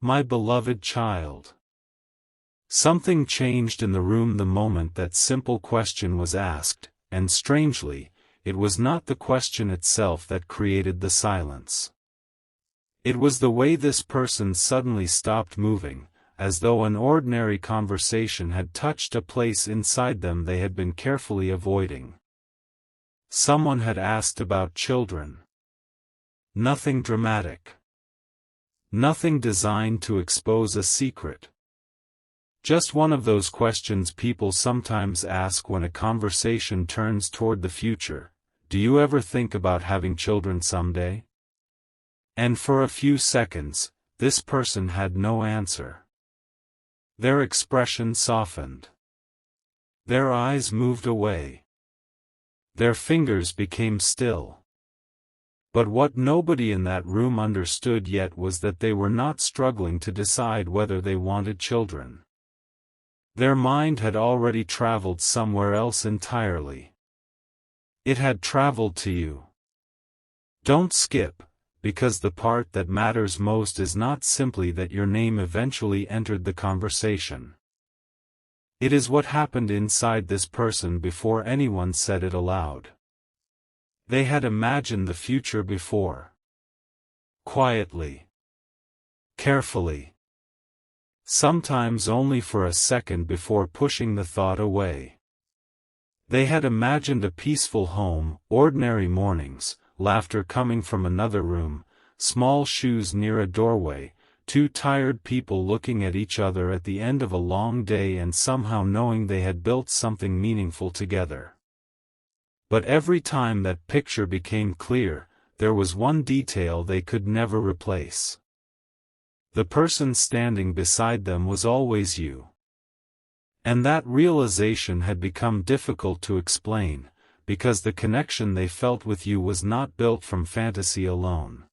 My beloved child. Something changed in the room the moment that simple question was asked, and strangely, it was not the question itself that created the silence. It was the way this person suddenly stopped moving, as though an ordinary conversation had touched a place inside them they had been carefully avoiding. Someone had asked about children. Nothing dramatic. Nothing designed to expose a secret. Just one of those questions people sometimes ask when a conversation turns toward the future. Do you ever think about having children someday? And for a few seconds, this person had no answer. Their expression softened. Their eyes moved away. Their fingers became still. But what nobody in that room understood yet was that they were not struggling to decide whether they wanted children. Their mind had already traveled somewhere else entirely. It had traveled to you. Don't skip, because the part that matters most is not simply that your name eventually entered the conversation. It is what happened inside this person before anyone said it aloud. They had imagined the future before. Quietly. Carefully. Sometimes only for a second before pushing the thought away. They had imagined a peaceful home, ordinary mornings, laughter coming from another room, small shoes near a doorway, two tired people looking at each other at the end of a long day and somehow knowing they had built something meaningful together. But every time that picture became clear, there was one detail they could never replace. The person standing beside them was always you. And that realization had become difficult to explain, because the connection they felt with you was not built from fantasy alone.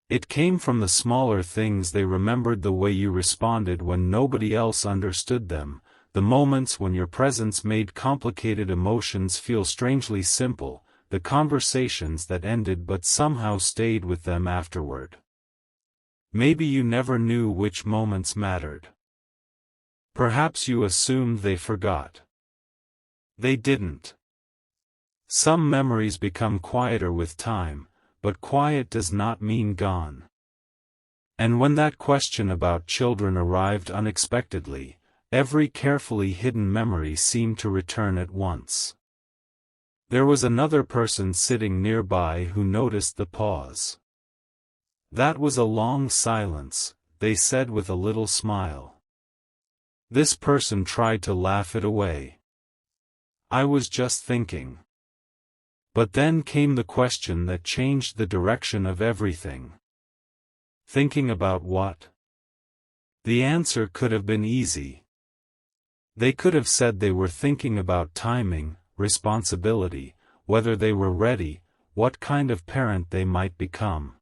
It came from the smaller things. They remembered the way you responded when nobody else understood them, the moments when your presence made complicated emotions feel strangely simple, the conversations that ended but somehow stayed with them afterward. Maybe you never knew which moments mattered. Perhaps you assumed they forgot. They didn't. Some memories become quieter with time, but quiet does not mean gone. And when that question about children arrived unexpectedly, every carefully hidden memory seemed to return at once. There was another person sitting nearby who noticed the pause. That was a long silence, they said with a little smile. This person tried to laugh it away. I was just thinking. But then came the question that changed the direction of everything. Thinking about what? The answer could have been easy. They could have said they were thinking about timing, responsibility, whether they were ready, what kind of parent they might become.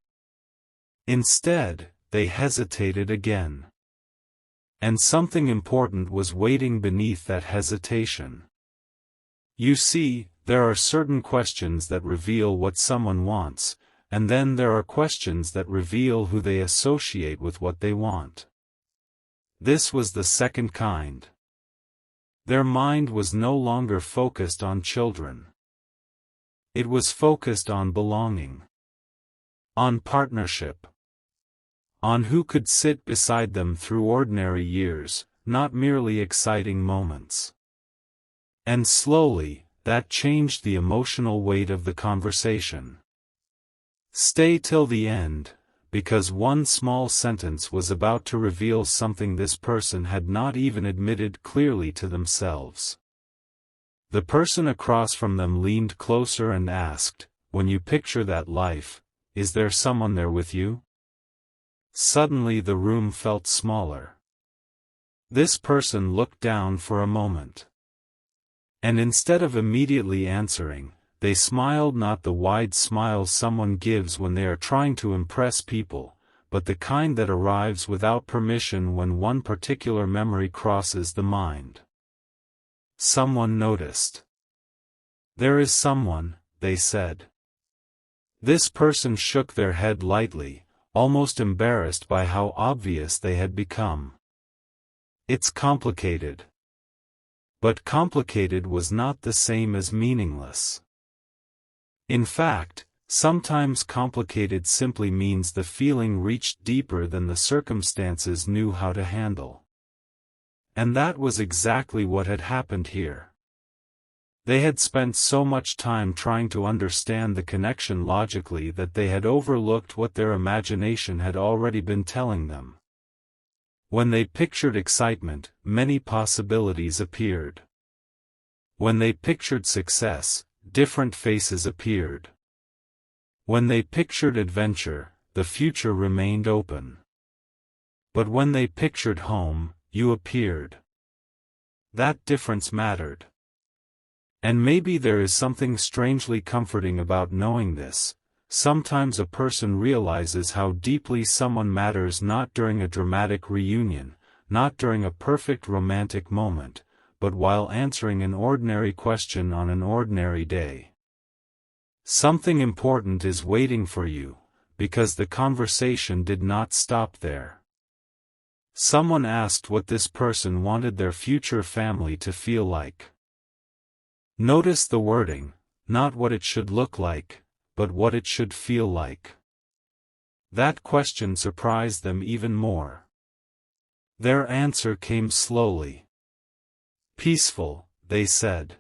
Instead, they hesitated again. And something important was waiting beneath that hesitation. You see, there are certain questions that reveal what someone wants, and then there are questions that reveal who they associate with what they want. This was the second kind. Their mind was no longer focused on children. It was focused on belonging. On partnership. On who could sit beside them through ordinary years, not merely exciting moments. And slowly, that changed the emotional weight of the conversation. Stay till the end, because one small sentence was about to reveal something this person had not even admitted clearly to themselves. The person across from them leaned closer and asked, "When you picture that life, is there someone there with you?" Suddenly the room felt smaller. This person looked down for a moment. And instead of immediately answering, they smiled, not the wide smile someone gives when they are trying to impress people, but the kind that arrives without permission when one particular memory crosses the mind. Someone noticed. "There is someone," they said. This person shook their head lightly, almost embarrassed by how obvious they had become. It's complicated. But complicated was not the same as meaningless. In fact, sometimes complicated simply means the feeling reached deeper than the circumstances knew how to handle. And that was exactly what had happened here. They had spent so much time trying to understand the connection logically that they had overlooked what their imagination had already been telling them. When they pictured excitement, many possibilities appeared. When they pictured success, different faces appeared. When they pictured adventure, the future remained open. But when they pictured home, you appeared. That difference mattered. And maybe there is something strangely comforting about knowing this. Sometimes a person realizes how deeply someone matters not during a dramatic reunion, not during a perfect romantic moment, but while answering an ordinary question on an ordinary day. Something important is waiting for you, because the conversation did not stop there. Someone asked what this person wanted their future family to feel like. Notice the wording, not what it should look like, but what it should feel like. That question surprised them even more. Their answer came slowly. Peaceful, they said.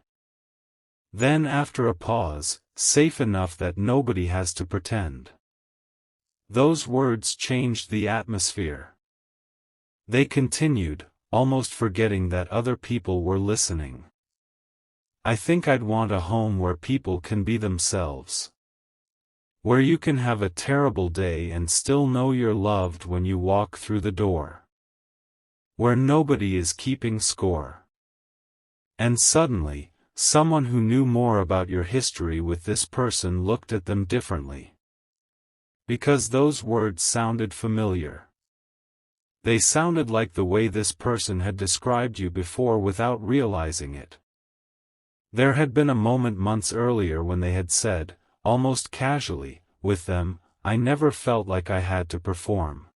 Then after a pause, safe enough that nobody has to pretend. Those words changed the atmosphere. They continued, almost forgetting that other people were listening. I think I'd want a home where people can be themselves. Where you can have a terrible day and still know you're loved when you walk through the door. Where nobody is keeping score. And suddenly, someone who knew more about your history with this person looked at them differently. Because those words sounded familiar. They sounded like the way this person had described you before without realizing it. There had been a moment months earlier when they had said, almost casually, with them, I never felt like I had to perform.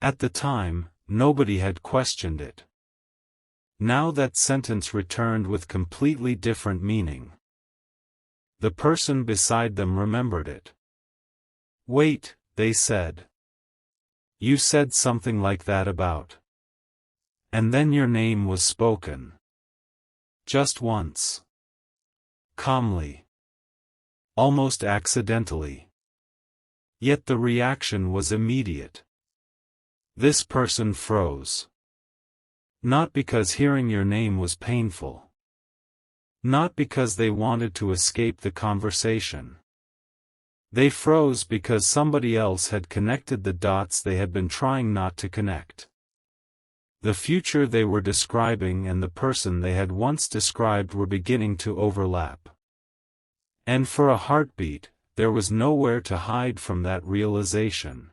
At the time, nobody had questioned it. Now that sentence returned with completely different meaning. The person beside them remembered it. Wait, they said. You said something like that about. And then your name was spoken. Just once. Calmly. Almost accidentally. Yet the reaction was immediate. This person froze. Not because hearing your name was painful. Not because they wanted to escape the conversation. They froze because somebody else had connected the dots they had been trying not to connect. The future they were describing and the person they had once described were beginning to overlap. And for a heartbeat, there was nowhere to hide from that realization.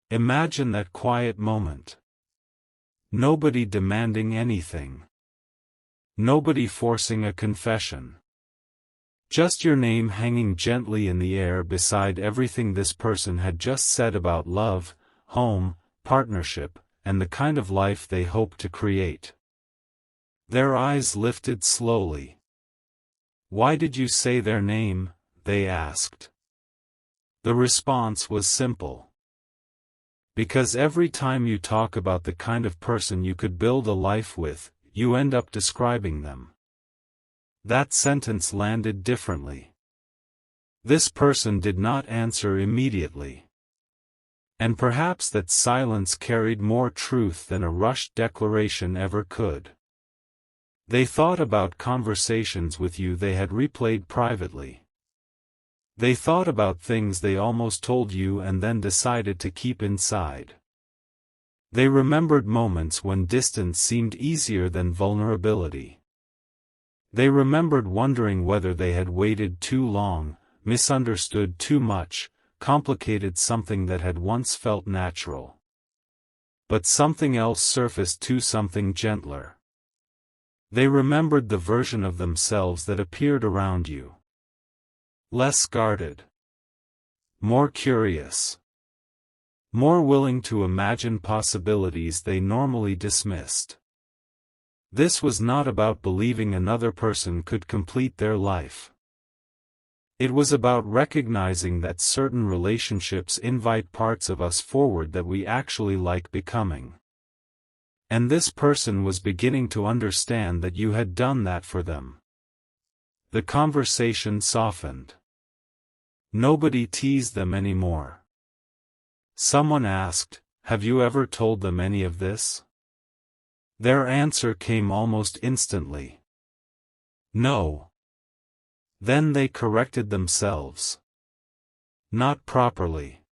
Imagine that quiet moment. Nobody demanding anything. Nobody forcing a confession. Just your name hanging gently in the air beside everything this person had just said about love, home, partnership, and the kind of life they hoped to create. Their eyes lifted slowly. Why did you say their name? They asked. The response was simple. Because every time you talk about the kind of person you could build a life with, you end up describing them. That sentence landed differently. This person did not answer immediately. And perhaps that silence carried more truth than a rushed declaration ever could. They thought about conversations with you they had replayed privately. They thought about things they almost told you and then decided to keep inside. They remembered moments when distance seemed easier than vulnerability. They remembered wondering whether they had waited too long, misunderstood too much, complicated something that had once felt natural. But something else surfaced to something gentler. They remembered the version of themselves that appeared around you. Less guarded. More curious. more willing to imagine possibilities they normally dismissed. This was not about believing another person could complete their life. It was about recognizing that certain relationships invite parts of us forward that we actually like becoming. And this person was beginning to understand that you had done that for them. The conversation softened. Nobody teased them anymore. Someone asked, "Have you ever told them any of this?" Their answer came almost instantly. No. Then they corrected themselves. Not properly.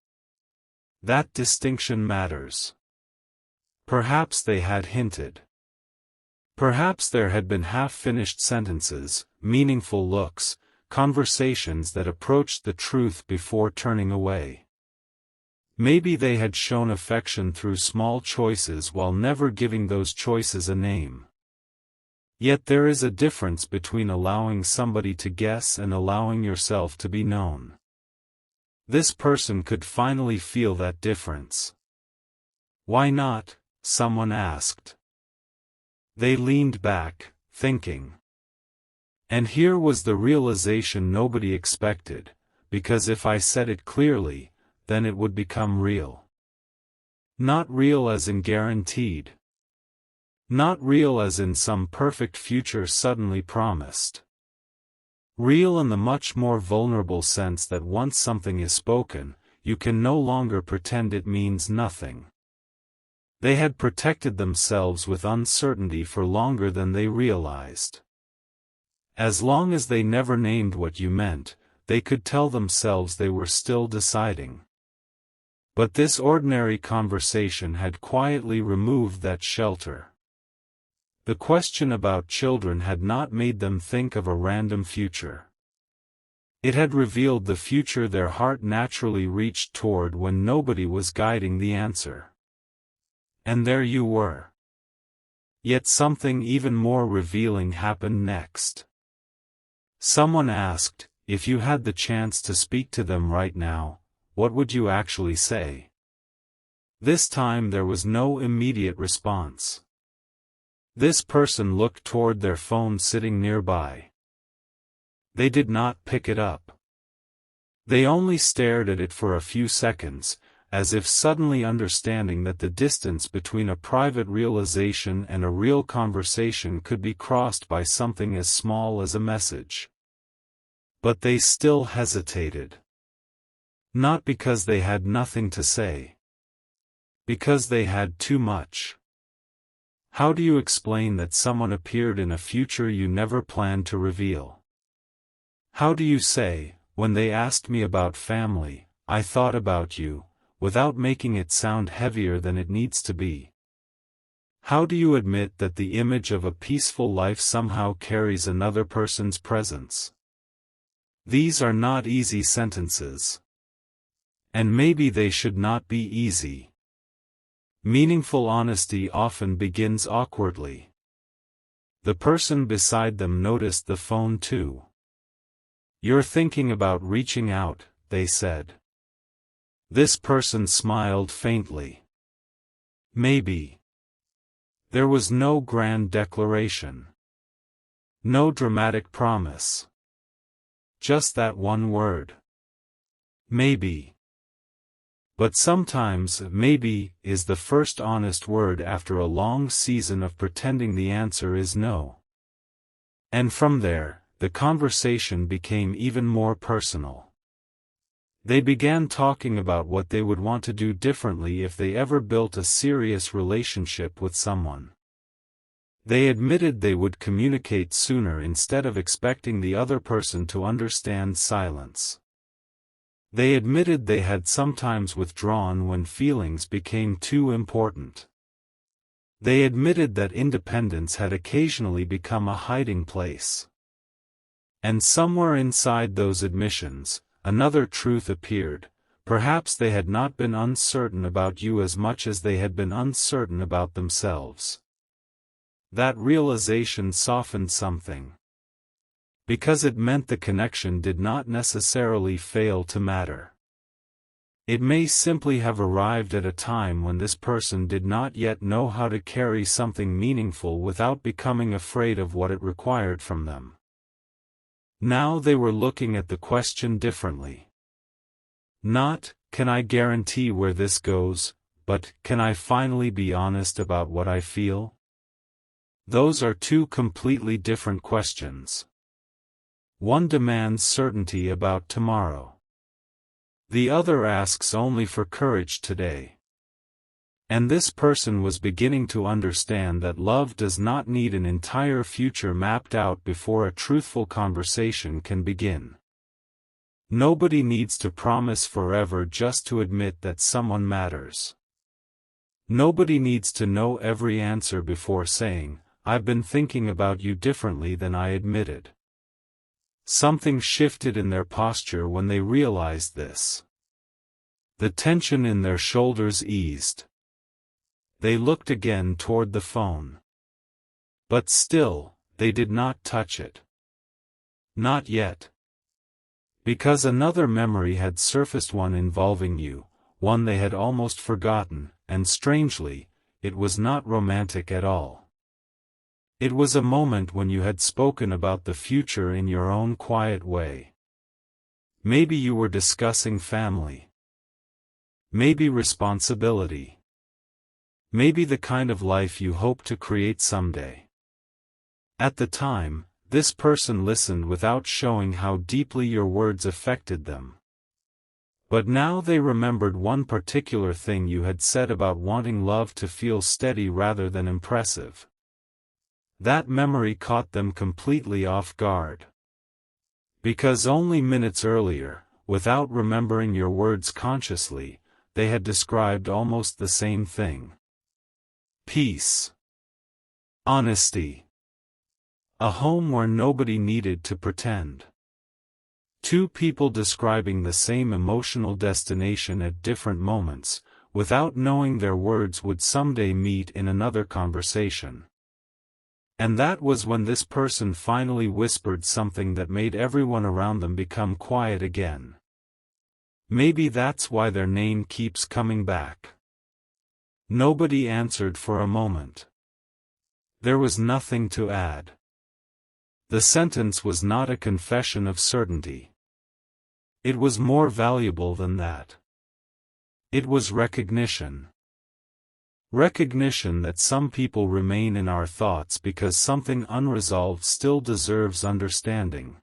That distinction matters. Perhaps they had hinted. Perhaps there had been half-finished sentences, meaningful looks, conversations that approached the truth before turning away. Maybe they had shown affection through small choices while never giving those choices a name. Yet there is a difference between allowing somebody to guess and allowing yourself to be known. This person could finally feel that difference. "Why not?" someone asked. They leaned back, thinking. And here was the realization nobody expected, because if I said it clearly, then it would become real. Not real as in guaranteed. Not real as in some perfect future suddenly promised. Real in the much more vulnerable sense that once something is spoken, you can no longer pretend it means nothing. They had protected themselves with uncertainty for longer than they realized. As long as they never named what you meant, they could tell themselves they were still deciding. But this ordinary conversation had quietly removed that shelter. The question about children had not made them think of a random future. It had revealed the future their heart naturally reached toward when nobody was guiding the answer. And there you were. Yet something even more revealing happened next. Someone asked, "If you had the chance to speak to them right now, what would you actually say?" This time there was no immediate response. This person looked toward their phone sitting nearby. They did not pick it up. They only stared at it for a few seconds, as if suddenly understanding that the distance between a private realization and a real conversation could be crossed by something as small as a message. But they still hesitated. Not because they had nothing to say. Because they had too much. How do you explain that someone appeared in a future you never planned to reveal? How do you say, "When they asked me about family, I thought about you," without making it sound heavier than it needs to be? How do you admit that the image of a peaceful life somehow carries another person's presence? These are not easy sentences. And maybe they should not be easy. Meaningful honesty often begins awkwardly. The person beside them noticed the phone too. "You're thinking about reaching out," they said. This person smiled faintly. Maybe. There was no grand declaration. No dramatic promise. Just that one word. Maybe. But sometimes "maybe" is the first honest word after a long season of pretending the answer is no. And from there, the conversation became even more personal. They began talking about what they would want to do differently if they ever built a serious relationship with someone. They admitted they would communicate sooner instead of expecting the other person to understand silence. They admitted they had sometimes withdrawn when feelings became too important. They admitted that independence had occasionally become a hiding place. And somewhere inside those admissions, another truth appeared: perhaps they had not been uncertain about you as much as they had been uncertain about themselves. That realization softened something. Because it meant the connection did not necessarily fail to matter. It may simply have arrived at a time when this person did not yet know how to carry something meaningful without becoming afraid of what it required from them. Now they were looking at the question differently. Not, can I guarantee where this goes, but, can I finally be honest about what I feel? Those are two completely different questions. One demands certainty about tomorrow. The other asks only for courage today. And this person was beginning to understand that love does not need an entire future mapped out before a truthful conversation can begin. Nobody needs to promise forever just to admit that someone matters. Nobody needs to know every answer before saying, I've been thinking about you differently than I admitted. Something shifted in their posture when they realized this. The tension in their shoulders eased. They looked again toward the phone. But still, they did not touch it. Not yet. Because another memory had surfaced, one involving you, one they had almost forgotten, and strangely, it was not romantic at all. It was a moment when you had spoken about the future in your own quiet way. Maybe you were discussing family. Maybe responsibility. Maybe the kind of life you hope to create someday. At the time, this person listened without showing how deeply your words affected them. But now they remembered one particular thing you had said about wanting love to feel steady rather than impressive. That memory caught them completely off guard. Because only minutes earlier, without remembering your words consciously, they had described almost the same thing. Peace. Honesty. A home where nobody needed to pretend. Two people describing the same emotional destination at different moments, without knowing their words would someday meet in another conversation. And that was when this person finally whispered something that made everyone around them become quiet again. Maybe that's why their name keeps coming back. Nobody answered for a moment. There was nothing to add. The sentence was not a confession of certainty. It was more valuable than that. It was recognition. Recognition that some people remain in our thoughts because something unresolved still deserves understanding.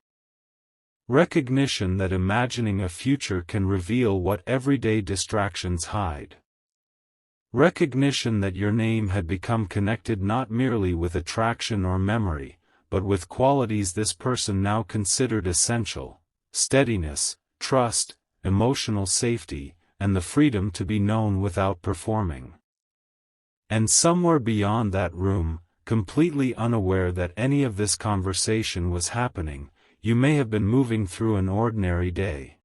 Recognition that imagining a future can reveal what everyday distractions hide. Recognition that your name had become connected not merely with attraction or memory, but with qualities this person now considered essential: steadiness, trust, emotional safety, and the freedom to be known without performing. And somewhere beyond that room, completely unaware that any of this conversation was happening, you may have been moving through an ordinary day.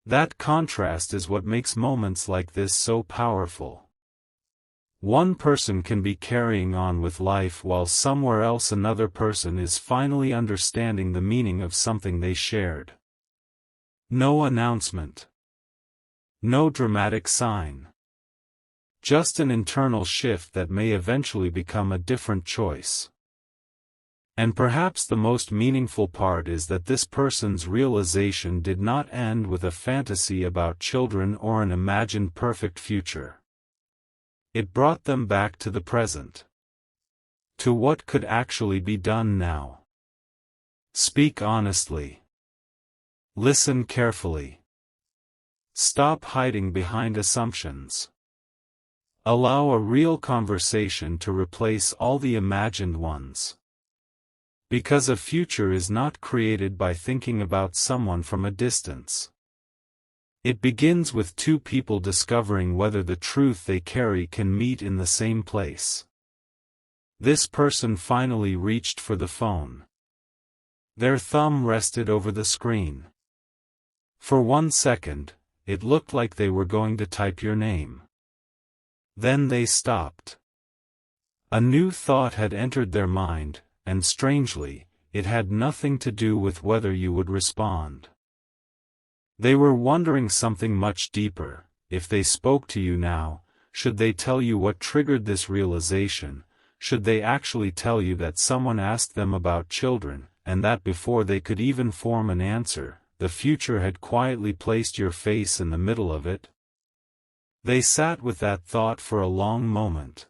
That contrast is what makes moments like this so powerful. One person can be carrying on with life while somewhere else another person is finally understanding the meaning of something they shared. No announcement. No dramatic sign. Just an internal shift that may eventually become a different choice. And perhaps the most meaningful part is that this person's realization did not end with a fantasy about children or an imagined perfect future. It brought them back to the present. To what could actually be done now. Speak honestly. Listen carefully. Stop hiding behind assumptions. Allow a real conversation to replace all the imagined ones. Because a future is not created by thinking about someone from a distance. It begins with two people discovering whether the truth they carry can meet in the same place. This person finally reached for the phone. Their thumb rested over the screen. For 1 second, it looked like they were going to type your name. Then they stopped. A new thought had entered their mind, and strangely, it had nothing to do with whether you would respond. They were wondering something much deeper. If they spoke to you now, should they tell you what triggered this realization? Should they actually tell you that someone asked them about children, and that before they could even form an answer, the future had quietly placed your face in the middle of it? They sat with that thought for a long moment.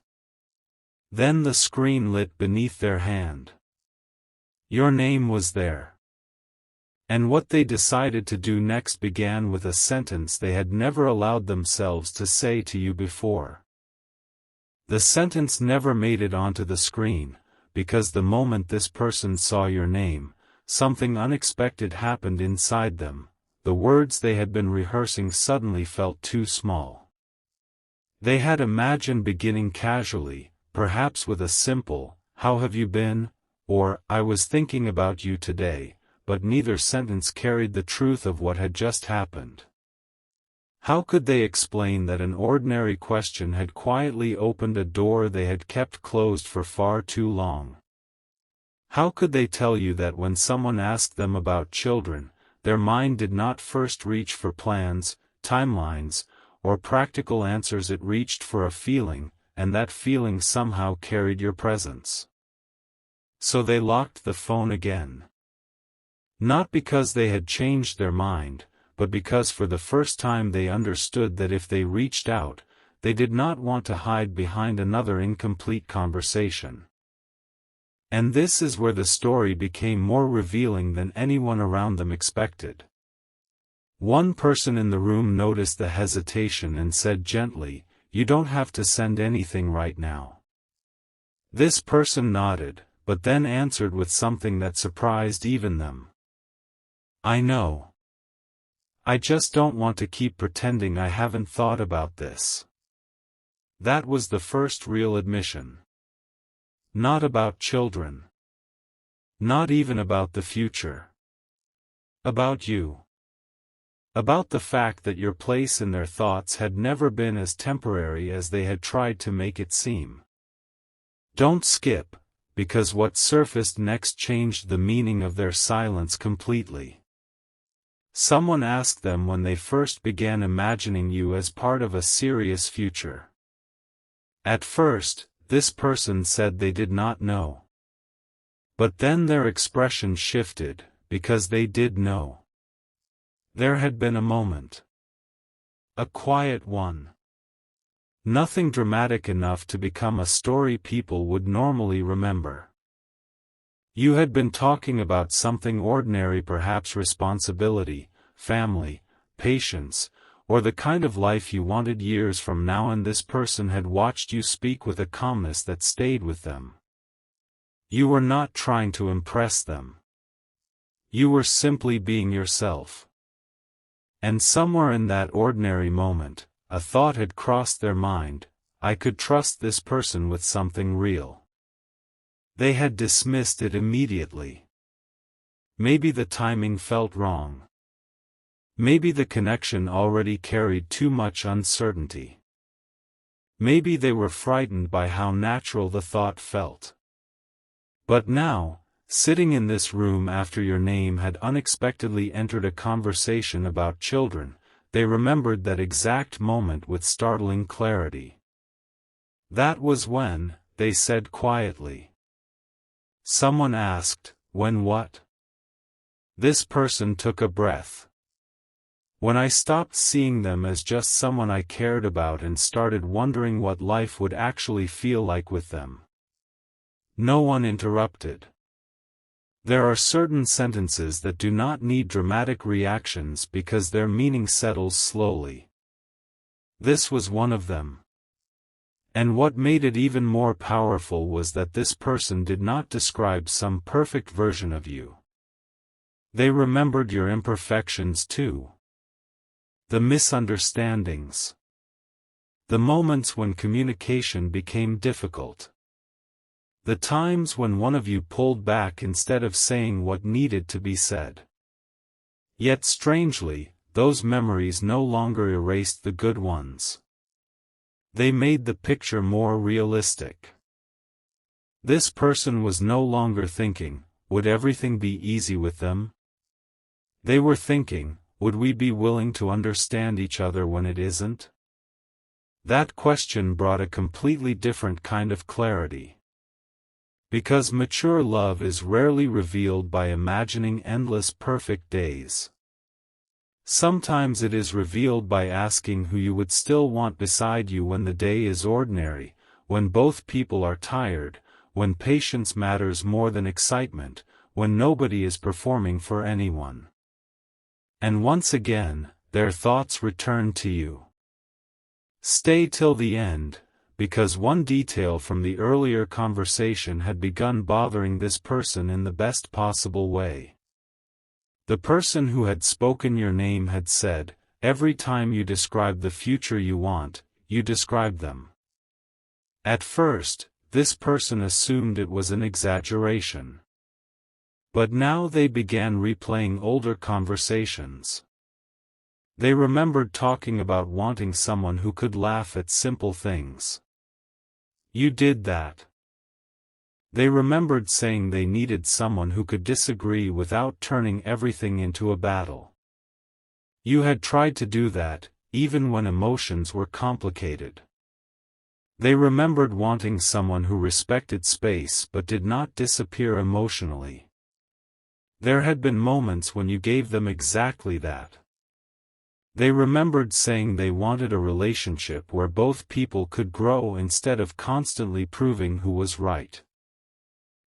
Then the screen lit beneath their hand. Your name was there. And what they decided to do next began with a sentence they had never allowed themselves to say to you before. The sentence never made it onto the screen, because the moment this person saw your name, something unexpected happened inside them. The words they had been rehearsing suddenly felt too small. They had imagined beginning casually, perhaps with a simple, "How have you been?" or "I was thinking about you today," but neither sentence carried the truth of what had just happened. How could they explain that an ordinary question had quietly opened a door they had kept closed for far too long? How could they tell you that when someone asked them about children, their mind did not first reach for plans, timelines, or practical answers? It reached for a feeling, and that feeling somehow carried your presence. So they locked the phone again. Not because they had changed their mind, but because for the first time they understood that if they reached out, they did not want to hide behind another incomplete conversation. And this is where the story became more revealing than anyone around them expected. One person in the room noticed the hesitation and said gently, "You don't have to send anything right now." This person nodded, but then answered with something that surprised even them. "I know. I just don't want to keep pretending I haven't thought about this." That was the first real admission. Not about children. Not even about the future. About you. About the fact that your place in their thoughts had never been as temporary as they had tried to make it seem. Don't skip, because what surfaced next changed the meaning of their silence completely. Someone asked them when they first began imagining you as part of a serious future. At first, this person said they did not know. But then their expression shifted, because they did know. There had been a moment. A quiet one. Nothing dramatic enough to become a story people would normally remember. You had been talking about something ordinary, perhaps responsibility, family, patience, or the kind of life you wanted years from now, and this person had watched you speak with a calmness that stayed with them. You were not trying to impress them. You were simply being yourself. And somewhere in that ordinary moment, a thought had crossed their mind: I could trust this person with something real. They had dismissed it immediately. Maybe the timing felt wrong. Maybe the connection already carried too much uncertainty. Maybe they were frightened by how natural the thought felt. But now, sitting in this room after your name had unexpectedly entered a conversation about children, they remembered that exact moment with startling clarity. That was when, they said quietly. Someone asked, "When what?" This person took a breath. When I stopped seeing them as just someone I cared about and started wondering what life would actually feel like with them. No one interrupted. There are certain sentences that do not need dramatic reactions because their meaning settles slowly. This was one of them. And what made it even more powerful was that this person did not describe some perfect version of you. They remembered your imperfections too. The misunderstandings. The moments when communication became difficult. The times when one of you pulled back instead of saying what needed to be said. Yet strangely, those memories no longer erased the good ones. They made the picture more realistic. This person was no longer thinking, would everything be easy with them? They were thinking, would we be willing to understand each other when it isn't? That question brought a completely different kind of clarity. Because mature love is rarely revealed by imagining endless perfect days. Sometimes it is revealed by asking who you would still want beside you when the day is ordinary, when both people are tired, when patience matters more than excitement, when nobody is performing for anyone. And once again, their thoughts return to you. Stay till the end, because one detail from the earlier conversation had begun bothering this person in the best possible way. The person who had spoken your name had said, every time you describe the future you want, you describe them. At first, this person assumed it was an exaggeration. But now they began replaying older conversations. They remembered talking about wanting someone who could laugh at simple things. You did that. They remembered saying they needed someone who could disagree without turning everything into a battle. You had tried to do that, even when emotions were complicated. They remembered wanting someone who respected space but did not disappear emotionally. There had been moments when you gave them exactly that. They remembered saying they wanted a relationship where both people could grow instead of constantly proving who was right.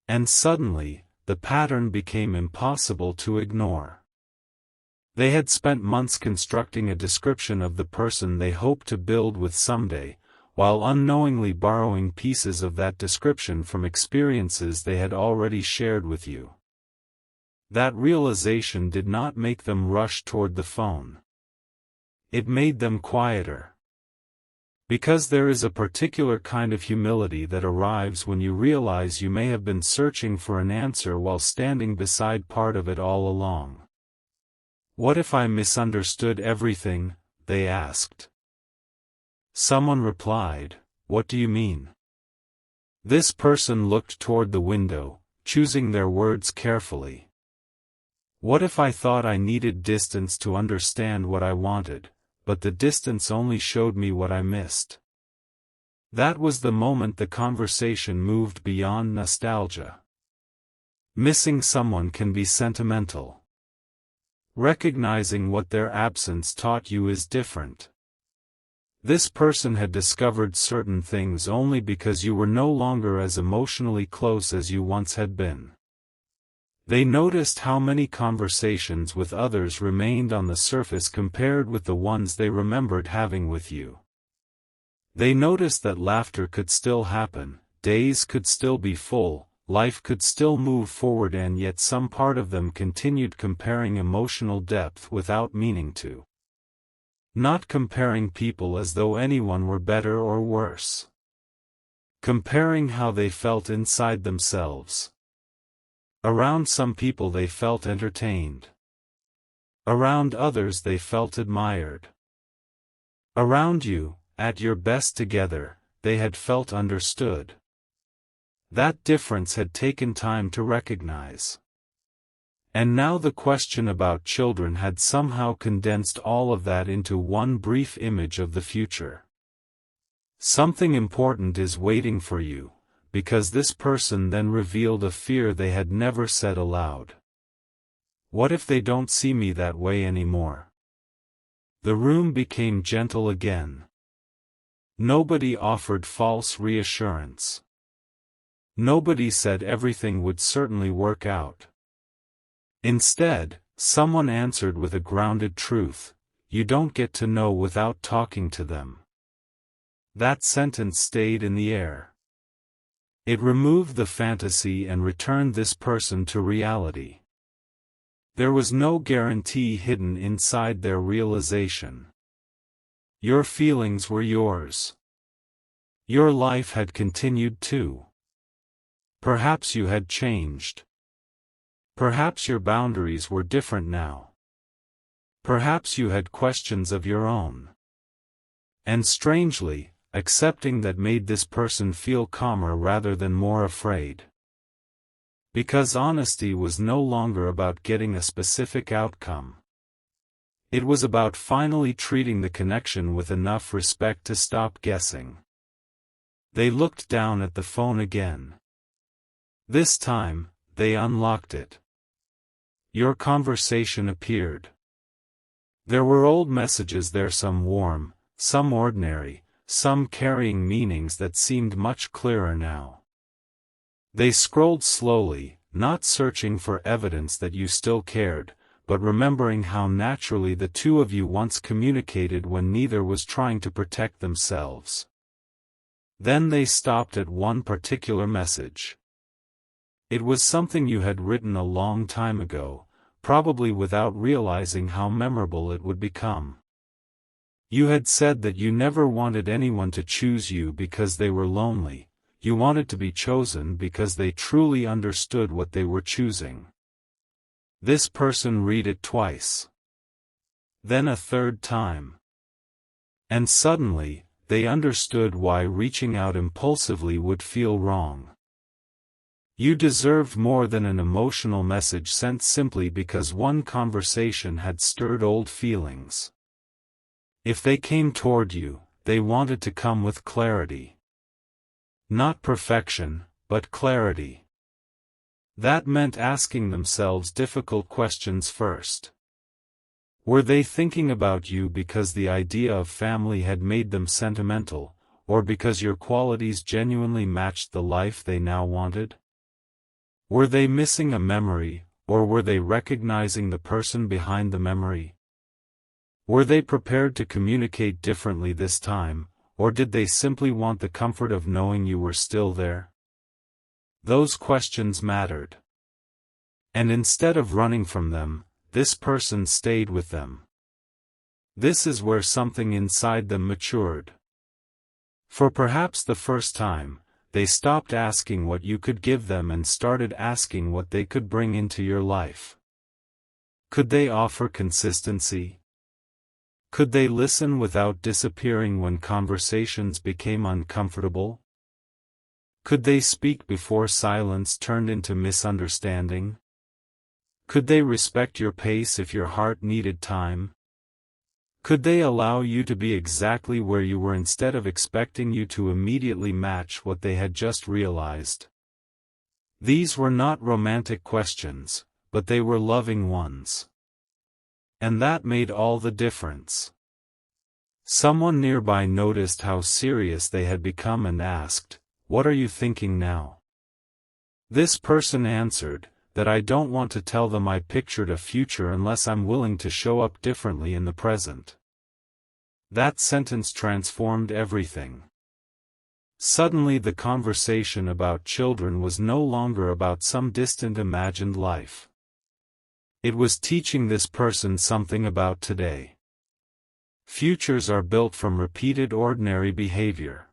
And suddenly, the pattern became impossible to ignore. They had spent months constructing a description of the person they hoped to build with someday, while unknowingly borrowing pieces of that description from experiences they had already shared with you. That realization did not make them rush toward the phone. It made them quieter. Because there is a particular kind of humility that arrives when you realize you may have been searching for an answer while standing beside part of it all along. What if I misunderstood everything? They asked. Someone replied, what do you mean? This person looked toward the window, choosing their words carefully. What if I thought I needed distance to understand what I wanted, but the distance only showed me what I missed? That was the moment the conversation moved beyond nostalgia. Missing someone can be sentimental. Recognizing what their absence taught you is different. This person had discovered certain things only because you were no longer as emotionally close as you once had been. They noticed how many conversations with others remained on the surface compared with the ones they remembered having with you. They noticed that laughter could still happen, days could still be full, life could still move forward, and yet some part of them continued comparing emotional depth without meaning to. Not comparing people as though anyone were better or worse. Comparing how they felt inside themselves. Around some people they felt entertained. Around others they felt admired. Around you, at your best together, they had felt understood. That difference had taken time to recognize. And now the question about children had somehow condensed all of that into one brief image of the future. Something important is waiting for you, because this person then revealed a fear they had never said aloud. What if they don't see me that way anymore? The room became gentle again. Nobody offered false reassurance. Nobody said everything would certainly work out. Instead, someone answered with a grounded truth: you don't get to know without talking to them. That sentence stayed in the air. It removed the fantasy and returned this person to reality. There was no guarantee hidden inside their realization. Your feelings were yours. Your life had continued too. Perhaps you had changed. Perhaps your boundaries were different now. Perhaps you had questions of your own. And strangely, accepting that made this person feel calmer rather than more afraid. Because honesty was no longer about getting a specific outcome. It was about finally treating the connection with enough respect to stop guessing. They looked down at the phone again. This time, they unlocked it. Your conversation appeared. There were old messages there, some warm, some ordinary, some carrying meanings that seemed much clearer now. They scrolled slowly, not searching for evidence that you still cared, but remembering how naturally the two of you once communicated when neither was trying to protect themselves. Then they stopped at one particular message. It was something you had written a long time ago, probably without realizing how memorable it would become. You had said that you never wanted anyone to choose you because they were lonely, you wanted to be chosen because they truly understood what they were choosing. This person read it twice. Then a third time. And suddenly, they understood why reaching out impulsively would feel wrong. You deserved more than an emotional message sent simply because one conversation had stirred old feelings. If they came toward you, they wanted to come with clarity. Not perfection, but clarity. That meant asking themselves difficult questions first. Were they thinking about you because the idea of family had made them sentimental, or because your qualities genuinely matched the life they now wanted? Were they missing a memory, or were they recognizing the person behind the memory? Were they prepared to communicate differently this time, or did they simply want the comfort of knowing you were still there? Those questions mattered. And instead of running from them, this person stayed with them. This is where something inside them matured. For perhaps the first time, they stopped asking what you could give them and started asking what they could bring into your life. Could they offer consistency? Could they listen without disappearing when conversations became uncomfortable? Could they speak before silence turned into misunderstanding? Could they respect your pace if your heart needed time? Could they allow you to be exactly where you were instead of expecting you to immediately match what they had just realized? These were not romantic questions, but they were loving ones. And that made all the difference. Someone nearby noticed how serious they had become and asked, "What are you thinking now?" This person answered, that I don't want to tell them I pictured a future unless I'm willing to show up differently in the present. That sentence transformed everything. Suddenly the conversation about children was no longer about some distant imagined life. It was teaching this person something about today. Futures are built from repeated ordinary behavior.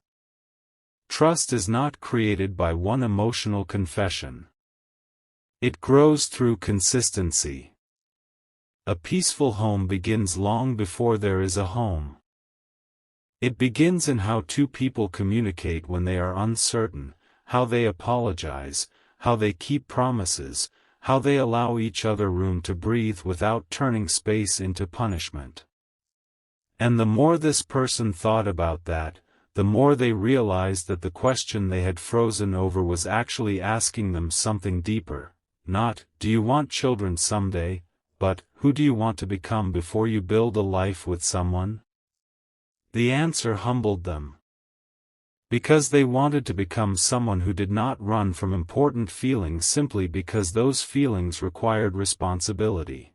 Trust is not created by one emotional confession. It grows through consistency. A peaceful home begins long before there is a home. It begins in how two people communicate when they are uncertain, how they apologize, how they keep promises, how they allow each other room to breathe without turning space into punishment. And the more this person thought about that, the more they realized that the question they had frozen over was actually asking them something deeper. Not, do you want children someday, but, who do you want to become before you build a life with someone? The answer humbled them. Because they wanted to become someone who did not run from important feelings simply because those feelings required responsibility.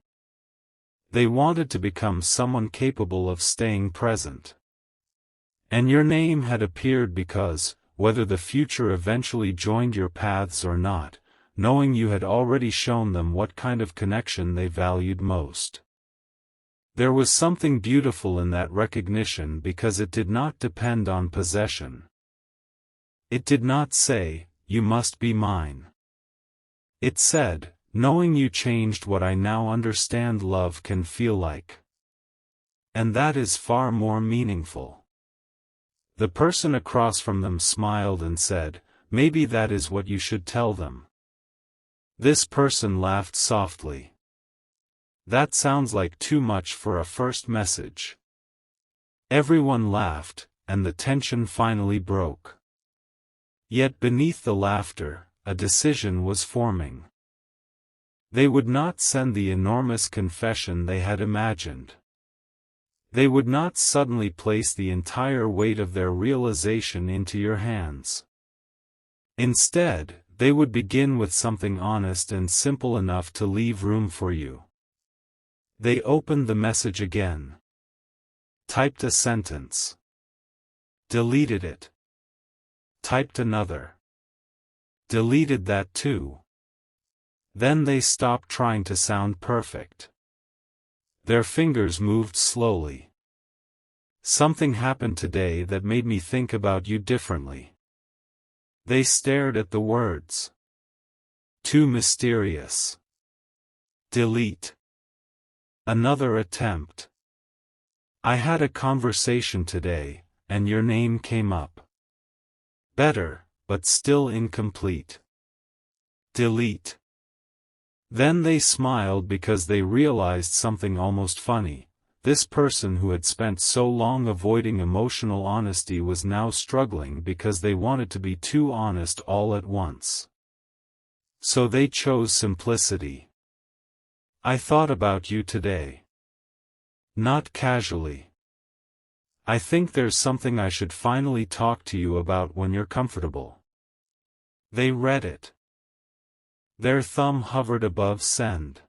They wanted to become someone capable of staying present. And your name had appeared because, whether the future eventually joined your paths or not, knowing you had already shown them what kind of connection they valued most. There was something beautiful in that recognition because it did not depend on possession. It did not say, "You must be mine." It said, "Knowing you changed what I now understand love can feel like." And that is far more meaningful. The person across from them smiled and said, "Maybe that is what you should tell them." This person laughed softly. That sounds like too much for a first message. Everyone laughed, and the tension finally broke. Yet beneath the laughter, a decision was forming. They would not send the enormous confession they had imagined. They would not suddenly place the entire weight of their realization into your hands. Instead, they would begin with something honest and simple enough to leave room for you. They opened the message again. Typed a sentence. Deleted it. Typed another. Deleted that too. Then they stopped trying to sound perfect. Their fingers moved slowly. Something happened today that made me think about you differently. They stared at the words. Too mysterious. Delete. Another attempt. I had a conversation today, and your name came up. Better, but still incomplete. Delete. Then they smiled because they realized something almost funny. This person who had spent so long avoiding emotional honesty was now struggling because they wanted to be too honest all at once. So they chose simplicity. I thought about you today. Not casually. I think there's something I should finally talk to you about when you're comfortable. They read it. Their thumb hovered above send.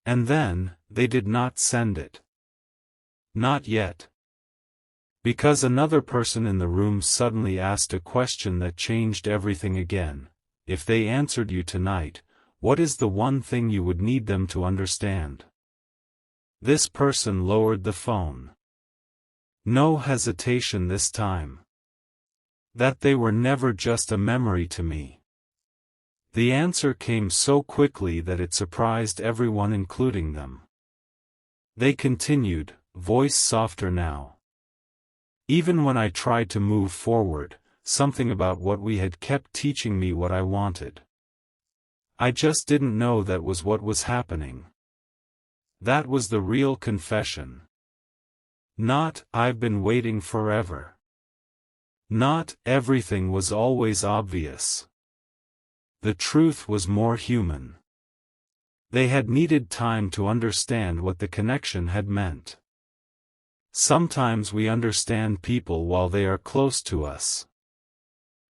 And then, they did not send it. Not yet. Because another person in the room suddenly asked a question that changed everything again. If they answered you tonight, what is the one thing you would need them to understand? This person lowered the phone. No hesitation this time. That they were never just a memory to me. The answer came so quickly that it surprised everyone, including them. They continued, voice softer now. Even when I tried to move forward, something about what we had kept teaching me what I wanted. I just didn't know that was what was happening. That was the real confession. Not, I've been waiting forever. Not, everything was always obvious. The truth was more human. They had needed time to understand what the connection had meant. Sometimes we understand people while they are close to us.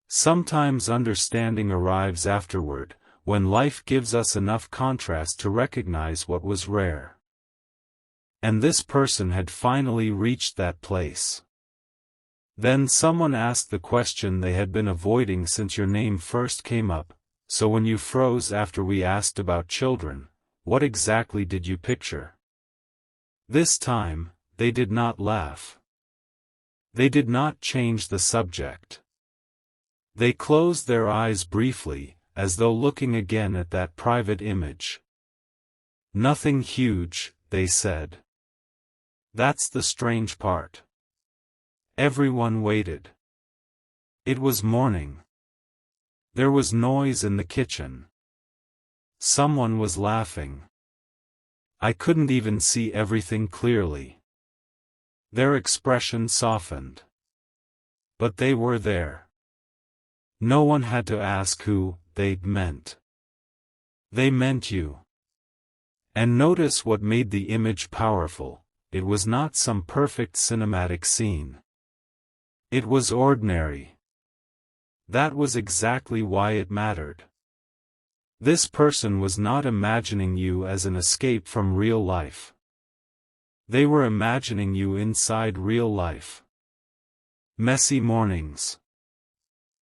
Sometimes understanding arrives afterward, when life gives us enough contrast to recognize what was rare. And this person had finally reached that place. Then someone asked the question they had been avoiding since your name first came up. So when you froze after we asked about children, what exactly did you picture? This time, they did not laugh. They did not change the subject. They closed their eyes briefly, as though looking again at that private image. Nothing huge, they said. That's the strange part. Everyone waited. It was morning. There was noise in the kitchen. Someone was laughing. I couldn't even see everything clearly. Their expression softened. But they were there. No one had to ask who they meant. They meant you. And notice what made the image powerful. It was not some perfect cinematic scene. It was ordinary. That was exactly why it mattered. This person was not imagining you as an escape from real life. They were imagining you inside real life. Messy mornings.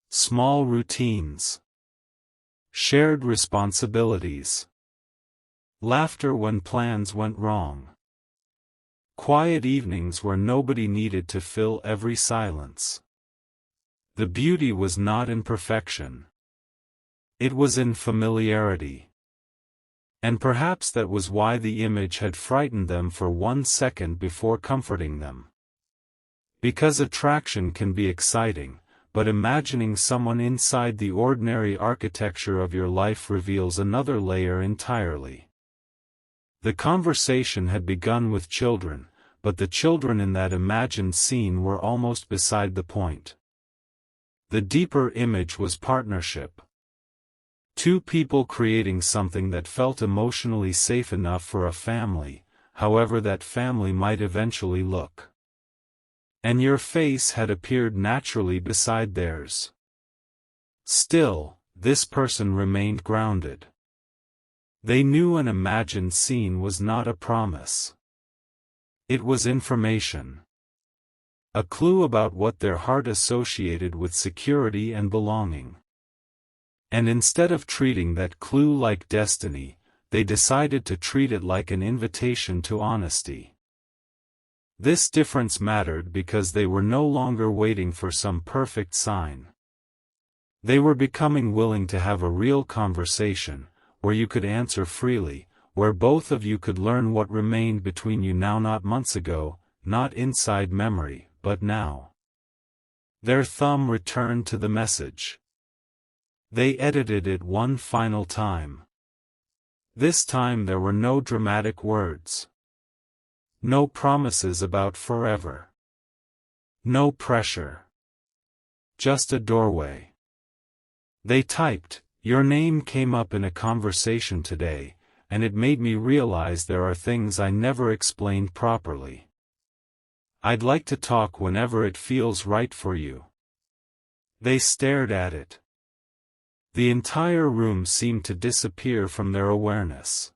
Small routines. Shared responsibilities. Laughter when plans went wrong. Quiet evenings where nobody needed to fill every silence. The beauty was not in perfection. It was in familiarity. And perhaps that was why the image had frightened them for 1 second before comforting them. Because attraction can be exciting, but imagining someone inside the ordinary architecture of your life reveals another layer entirely. The conversation had begun with children, but the children in that imagined scene were almost beside the point. The deeper image was partnership. Two people creating something that felt emotionally safe enough for a family, however that family might eventually look. And your face had appeared naturally beside theirs. Still, this person remained grounded. They knew an imagined scene was not a promise. It was information. A clue about what their heart associated with security and belonging. And instead of treating that clue like destiny, they decided to treat it like an invitation to honesty. This difference mattered because they were no longer waiting for some perfect sign. They were becoming willing to have a real conversation, where you could answer freely, where both of you could learn what remained between you now, not months ago, not inside memory, but now. Their thumb returned to the message. They edited it one final time. This time there were no dramatic words. No promises about forever. No pressure. Just a doorway. They typed, "Your name came up in a conversation today, and it made me realize there are things I never explained properly. I'd like to talk whenever it feels right for you." They stared at it. The entire room seemed to disappear from their awareness.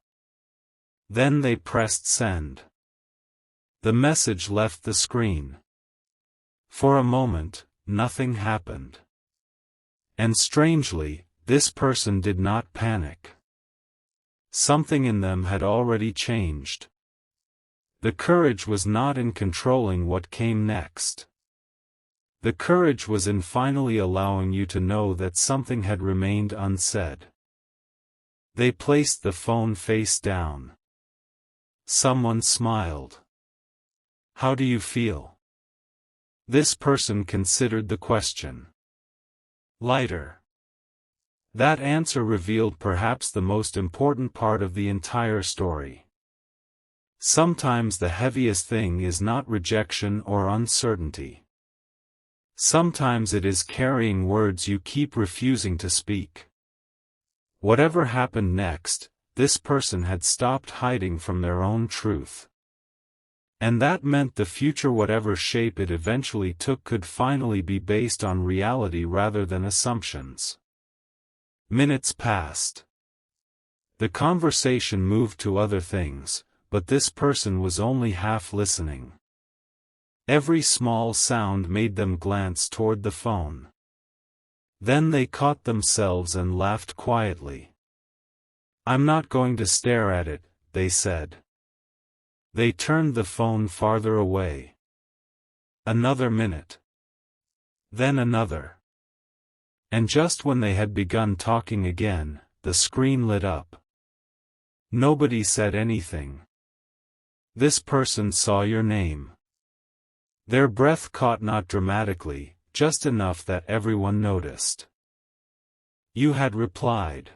Then they pressed send. The message left the screen. For a moment, nothing happened. And strangely, this person did not panic. Something in them had already changed. The courage was not in controlling what came next. The courage was in finally allowing you to know that something had remained unsaid. They placed the phone face down. Someone smiled. "How do you feel?" This person considered the question. "Lighter." That answer revealed perhaps the most important part of the entire story. Sometimes the heaviest thing is not rejection or uncertainty. Sometimes it is carrying words you keep refusing to speak. Whatever happened next, this person had stopped hiding from their own truth. And that meant the future, whatever shape it eventually took, could finally be based on reality rather than assumptions. Minutes passed. The conversation moved to other things, but this person was only half listening. Every small sound made them glance toward the phone. Then they caught themselves and laughed quietly. "I'm not going to stare at it," they said. They turned the phone farther away. Another minute. Then another. And just when they had begun talking again, the screen lit up. Nobody said anything. This person saw your name. Their breath caught, not dramatically, just enough that everyone noticed. You had replied.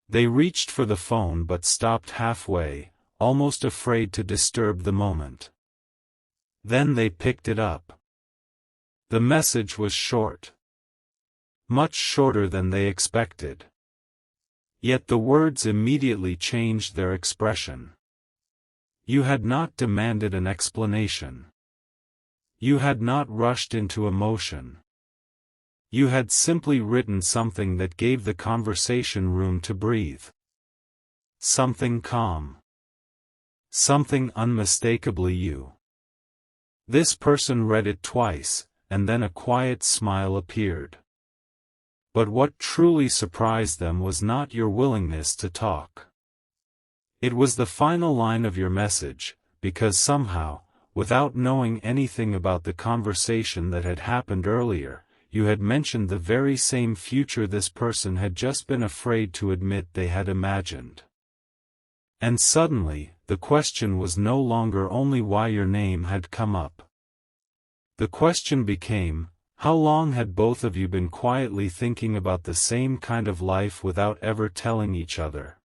They reached for the phone but stopped halfway, almost afraid to disturb the moment. Then they picked it up. The message was short. Much shorter than they expected. Yet the words immediately changed their expression. You had not demanded an explanation. You had not rushed into emotion. You had simply written something that gave the conversation room to breathe. Something calm. Something unmistakably you. This person read it twice, and then a quiet smile appeared. But what truly surprised them was not your willingness to talk. It was the final line of your message, because somehow, without knowing anything about the conversation that had happened earlier, you had mentioned the very same future this person had just been afraid to admit they had imagined. And suddenly, the question was no longer only why your name had come up. The question became, how long had both of you been quietly thinking about the same kind of life without ever telling each other?